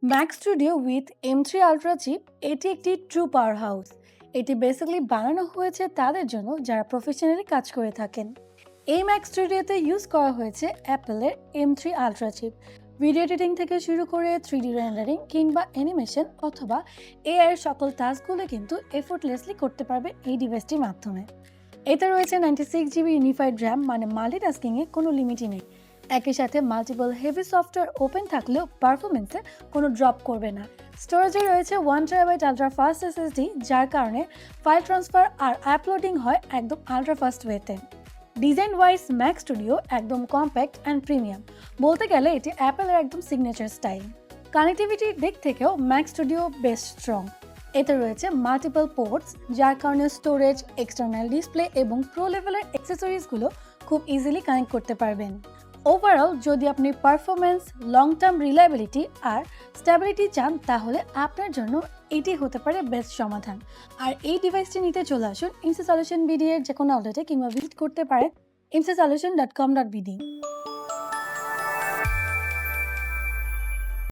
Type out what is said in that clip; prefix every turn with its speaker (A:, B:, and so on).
A: Mac Studio with M3 ultra chip এটি একটি true powerhouse. এটি বেসিক্যালি বানানো হয়েছে তাদের জন্য যারা প্রফেশনালি কাজ করে থাকেন। এই ম্যাক স্টুডিওতে ইউজ করা হয়েছে অ্যাপেলের M3 ultra chip. Video editing থেকে শুরু করে 3D রেন্ডারিং কিংবা অ্যানিমেশন অথবা এআই এর সকল টাস্কগুলো কিন্তু এফোর্টলেসলি করতে পারবে এই ডিভাইসটির মাধ্যমে। এতে রয়েছে 96 জিবি ইউনিফাইড র্যাম, মানে মাল্টিটাস্কিংয়ে কোনো লিমিটই নেই। একই সাথে মাল্টিপল হেভি সফটওয়্যার ওপেন থাকলেও পারফরমেন্সে কোনো ড্রপ করবে না। স্টোরেজে রয়েছে 1 TB আলট্রা ফাস্ট SSD, যার কারণে ফাইল ট্রান্সফার আর আপলোডিং হয় একদম আলট্রা ফাস্ট ওয়েতে। ডিজাইন ওয়াইজ ম্যাক স্টুডিও একদম কম্প্যাক্ট অ্যান্ড প্রিমিয়াম, বলতে গেলে এটি অ্যাপেলের একদম সিগনেচার স্টাইল। কানেক্টিভিটির দিক থেকেও ম্যাক স্টুডিও বেশ স্ট্রং। এতে রয়েছে মাল্টিপল পোর্টস, যার কারণে স্টোরেজ, এক্সটার্নাল ডিসপ্লে এবং প্রো লেভেলের অ্যাক্সেসরিজগুলো খুব ইজিলি কানেক্ট করতে পারবেন। ওভারঅল যদি আপনি পারফরমেন্স, লং টার্ম রিলায়েবিলিটি আর স্টেবিলিটি চান, তাহলে আপনার জন্য এটি হতে পারে বেস্ট সমাধান। আর এই ডিভাইসটি নিতে চলে আসুন ইনসি সলিউশন বিডি এর যে কোনো আউটলেটে, কিংবা ভিজিট করতে পারেন insisolution.com.bd।